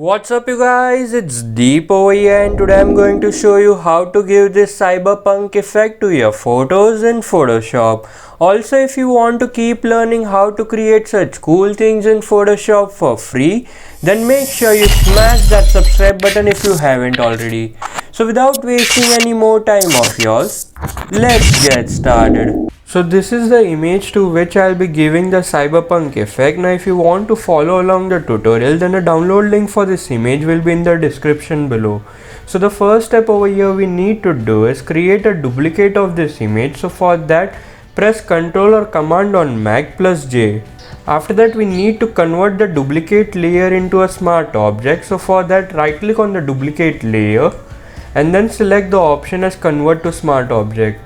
What's up you guys, it's Deep over here and today I'm going to show you how to give this cyberpunk effect to your photos in Photoshop. Also, if you want to keep learning how to create such cool things in Photoshop for free, then make sure you smash that subscribe button if you haven't already. So without wasting any more time of yours, let's get started. So this is the image to which I'll be giving the cyberpunk effect. Now if you want to follow along the tutorial, then the download link for this image will be in the description below. So the first step over here we need to do is create a duplicate of this image. So for that, press Ctrl or Command on Mac plus J. After that we need to convert the duplicate layer into a smart object. So for that, right click on the duplicate layer and then select the option as Convert to Smart Object.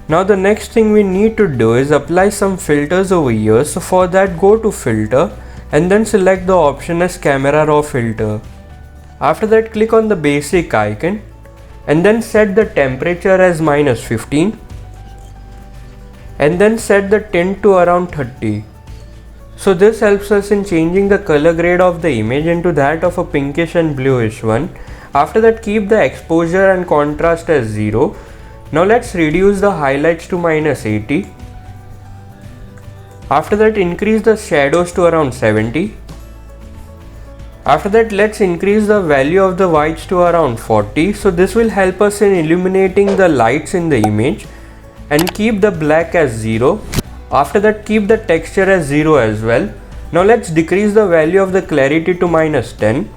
Now the next thing we need to do is apply some filters over here. So for that, go to Filter and then select the option as Camera Raw Filter. After that, click on the basic icon and then set the temperature as -15 and then set the tint to around 30. So this helps us in changing the color grade of the image into that of a pinkish and bluish one. After that, keep the exposure and contrast as 0. Now let's reduce the highlights to -80. After that, increase the shadows to around 70. After that, let's increase the value of the whites to around 40. So this will help us in illuminating the lights in the image, and keep the black as 0. After that, keep the texture as 0 as well. Now let's decrease the value of the clarity to -10.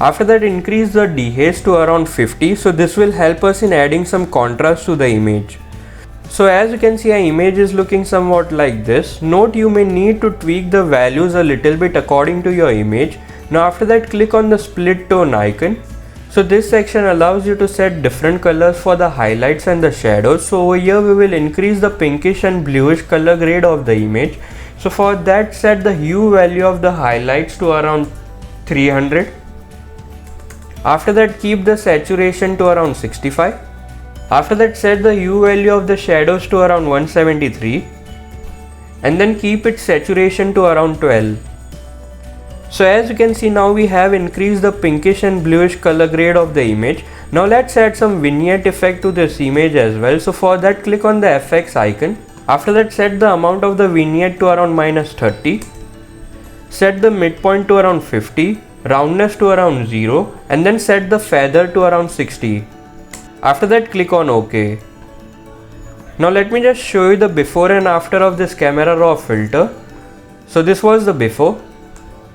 After that, increase the dehaze to around 50. So this will help us in adding some contrast to the image. So as you can see, our image is looking somewhat like this. Note you may need to tweak the values a little bit according to your image. Now after that, click on the split tone icon. So this section allows you to set different colors for the highlights and the shadows. So over here we will increase the pinkish and bluish color grade of the image. So for that, set the hue value of the highlights to around 300. After that, keep the saturation to around 65. After that, set the hue value of the shadows to around 173 and then keep its saturation to around 12. So as you can see, now we have increased the pinkish and bluish color grade of the image. Now let's add some vignette effect to this image as well. So for that, click on the FX icon. After that, set the amount of the vignette to around -30. Set the midpoint to around 50. Roundness to around 0 and then set the feather to around 60. After that, click on OK. Now let me just show you the before and after of this camera raw filter. So this was the before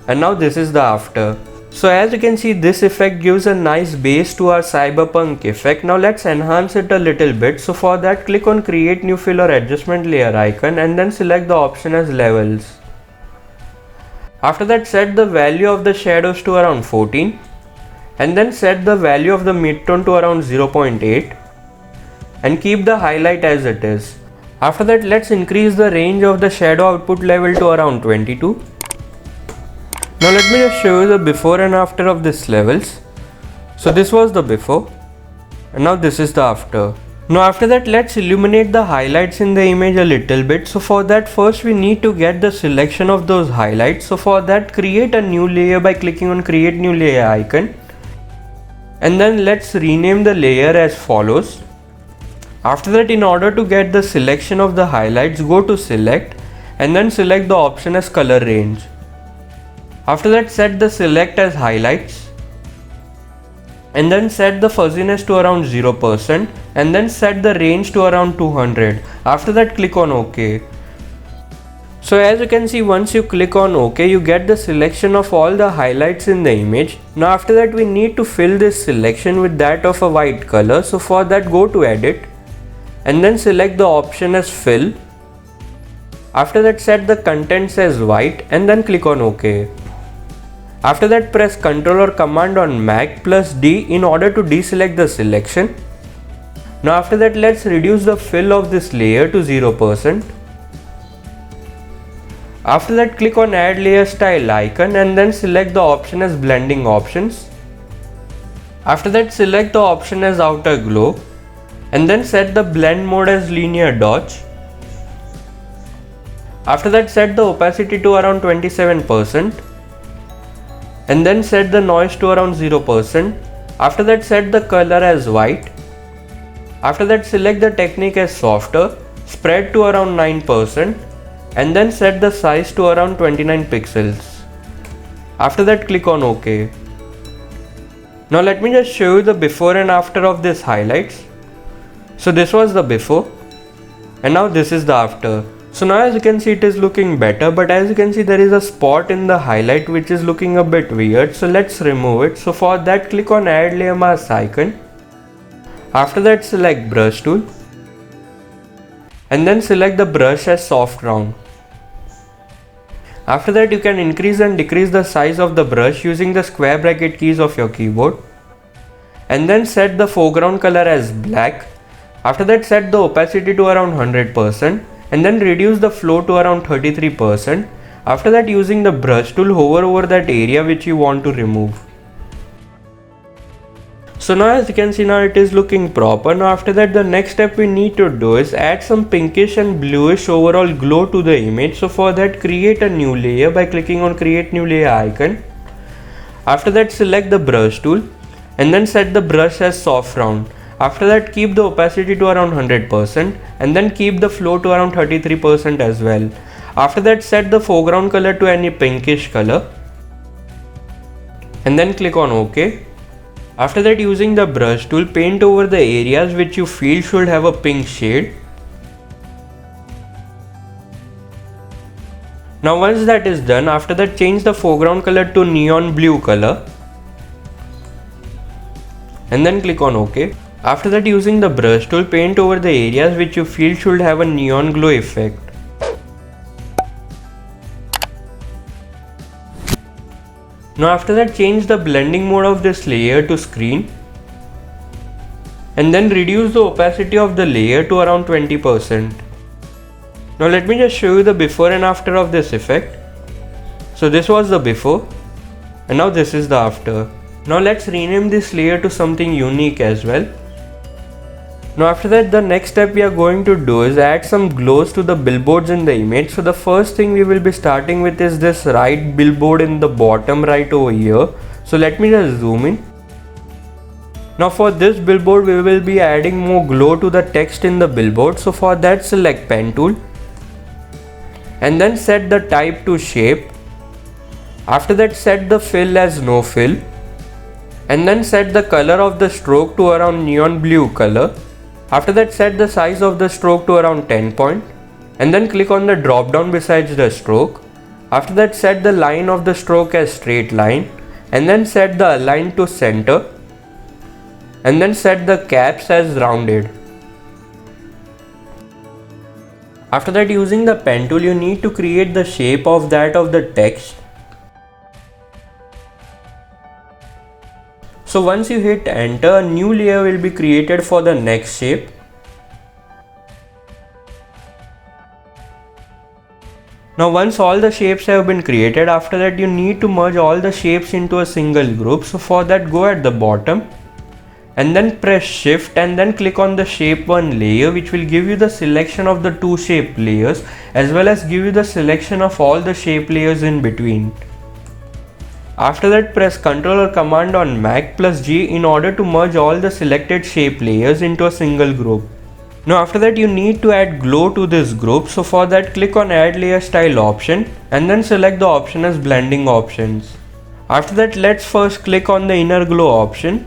and now this is the after. So as you can see, this effect gives a nice base to our cyberpunk effect. Now let's enhance it a little bit. So for that, click on Create New Fill or Adjustment Layer icon and then select the option as Levels. After that, set the value of the shadows to around 14 and then set the value of the midtone to around 0.8 and keep the highlight as it is. After that, let's increase the range of the shadow output level to around 22. Now let me just show you the before and after of this levels. So this was the before and now this is the after. Now after that, let's illuminate the highlights in the image a little bit. So for that, first we need to get the selection of those highlights. So for that, create a new layer by clicking on Create New Layer icon. And then let's rename the layer as follows. After that, in order to get the selection of the highlights, go to Select and then select the option as Color Range. After that, set the Select as Highlights and then set the fuzziness to around 0% and then set the range to around 200. After that, click on OK. So as you can see, once you click on OK, you get the selection of all the highlights in the image. Now after that, we need to fill this selection with that of a white color. So for that, go to Edit and then select the option as Fill. After that, set the contents as white and then click on OK. After that, press Ctrl or Command on Mac plus D in order to deselect the selection. Now after that, let's reduce the fill of this layer to 0%. After that, click on Add Layer Style icon and then select the option as Blending Options. After that, select the option as Outer Glow and then set the blend mode as Linear Dodge. After that, set the opacity to around 27%. and then set the noise to around 0%. After that, set the color as white. After that, select the technique as softer, spread to around 9%, and then set the size to around 29 pixels. After that, click on OK. Now let me just show you the before and after of this highlights. So this was the before, and now this is the after. So now as you can see, it is looking better, but as you can see, there is a spot in the highlight which is looking a bit weird. So let's remove it. So for that, click on add layer mask icon. After that, select brush tool, and then select the brush as soft round. After that, you can increase and decrease the size of the brush using the square bracket keys of your keyboard, and then set the foreground color as black. After that, set the opacity to around 100%, and then reduce the flow to around 33%. After that, using the brush tool, hover over that area which you want to remove. So now as you can see, now it is looking proper. Now after that, the next step we need to do is add some pinkish and bluish overall glow to the image. So for that, create a new layer by clicking on create new layer icon. After that, select the brush tool and then set the brush as soft round. After that, keep the opacity to around 100% and then keep the flow to around 33% as well. After that, set the foreground color to any pinkish color and then click on OK. After that, using the brush tool, paint over the areas which you feel should have a pink shade. Now once that is done, after that, change the foreground color to neon blue color and then click on OK. After that, using the brush tool, paint over the areas which you feel should have a neon glow effect. Now after that, change the blending mode of this layer to screen and then reduce the opacity of the layer to around 20%. Now let me just show you the before and after of this effect. So this was the before and now this is the after. Now let's rename this layer to something unique as well. Now after that, the next step we are going to do is add some glows to the billboards in the image. So the first thing we will be starting with is this right billboard in the bottom right over here. So let me just zoom in. Now for this billboard, we will be adding more glow to the text in the billboard. So for that, select pen tool and then set the type to shape. After that, set the fill as no fill and then set the color of the stroke to around neon blue color. After that, set the size of the stroke to around 10 point and then click on the drop down besides the stroke. After that, set the line of the stroke as straight line and then set the align to center and then set the caps as rounded. After that, using the pen tool, you need to create the shape of that of the text. So once you hit enter, a new layer will be created for the next shape. Now once all the shapes have been created, after that you need to merge all the shapes into a single group. So for that, go at the bottom and then press shift and then click on the shape 1 layer, which will give you the selection of the 2 shape layers as well as give you the selection of all the shape layers in between. After that, press Ctrl or Command on Mac plus G in order to merge all the selected shape layers into a single group. Now after that, you need to add glow to this group. So for that, click on add layer style option and then select the option as blending options. After that, let's first click on the inner glow option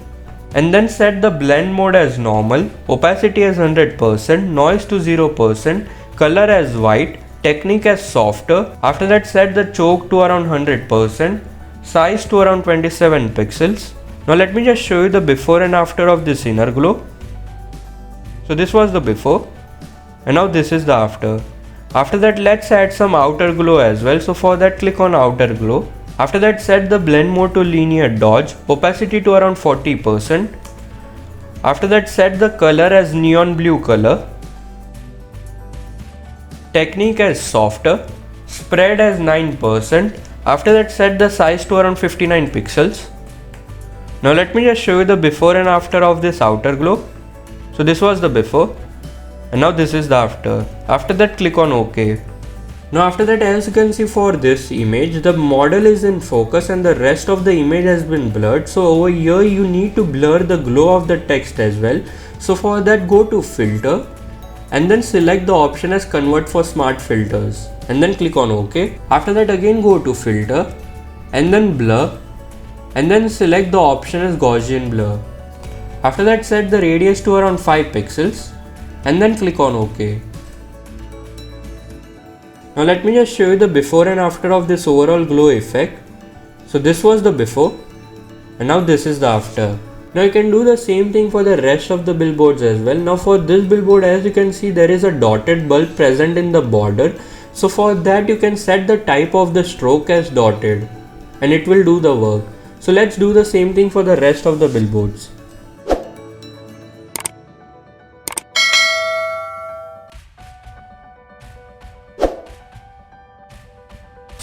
and then set the blend mode as normal, opacity as 100%, noise to 0%, color as white, technique as softer. After that, set the choke to around 100%. Size to around 27 pixels. Now let me just show you the before and after of this inner glow. So this was the before and now this is the after. After that, let's add some outer glow as well. So for that, click on outer glow. After that, set the blend mode to linear dodge, opacity to around 40%. After that, set the color as neon blue color, technique as softer, spread as 9%. After that, set the size to around 59 pixels. Now let me just show you the before and after of this outer glow. So this was the before and now this is the after. After that, click on OK. Now after that, as you can see for this image, the model is in focus and the rest of the image has been blurred. So over here you need to blur the glow of the text as well. So for that, go to filter and then select the option as convert for smart filters and then click on OK. After that, again go to filter and then blur and then select the option as Gaussian blur. After that, set the radius to around 5 pixels and then click on OK. Now let me just show you the before and after of this overall glow effect. So this was the before and now this is the after. Now you can do the same thing for the rest of the billboards as well. Now for this billboard, as you can see, there is a dotted bulb present in the border. So for that you can set the type of the stroke as dotted and it will do the work. So let's do the same thing for the rest of the billboards.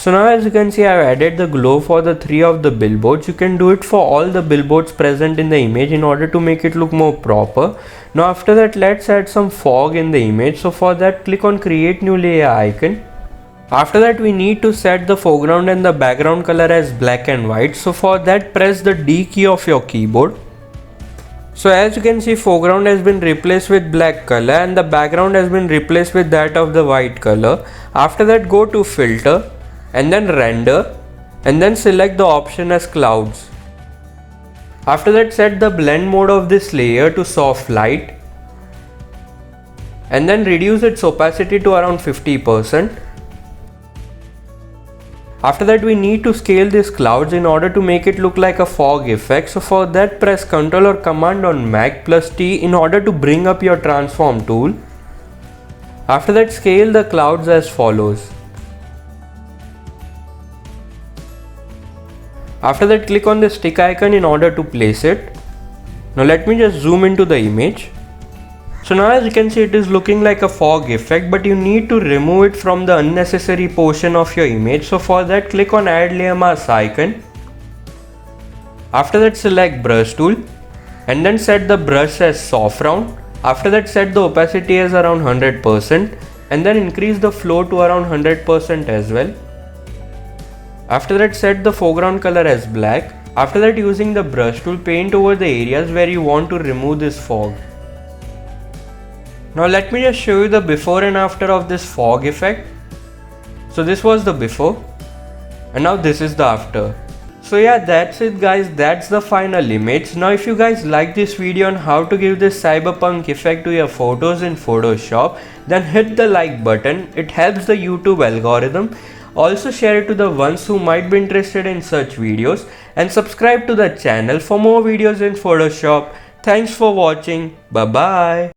So now as you can see, I have added the glow for the 3 of the billboards. You can do it for all the billboards present in the image in order to make it look more proper. Now after that, let's add some fog in the image. So for that, click on create new layer icon. After that, we need to set the foreground and the background color as black and white. So for that, press the D key of your keyboard. So as you can see, foreground has been replaced with black color and the background has been replaced with that of the white color. After that, go to filter and then render and then select the option as clouds. After that, set the blend mode of this layer to soft light and then reduce its opacity to around 50%. After that, we need to scale these clouds in order to make it look like a fog effect. So for that, press Ctrl or Command on Mac plus T in order to bring up your transform tool. After that, scale the clouds as follows. After that, click on the stick icon in order to place it. Now let me just zoom into the image. So now as you can see, it is looking like a fog effect, but you need to remove it from the unnecessary portion of your image. So for that, click on add layer mask icon. After that, select brush tool and then set the brush as soft round. After that, set the opacity as around 100% and then increase the flow to around 100% as well. After that, set the foreground color as black. After that, using the brush tool, paint over the areas where you want to remove this fog. Now let me just show you the before and after of this fog effect. So this was the before and now this is the after. So yeah, that's it guys, that's the final image. Now if you guys like this video on how to give this cyberpunk effect to your photos in Photoshop, then hit the like button, it helps the YouTube algorithm. Also share it to the ones who might be interested in such videos and subscribe to the channel for more videos in Photoshop. Thanks for watching. Bye bye.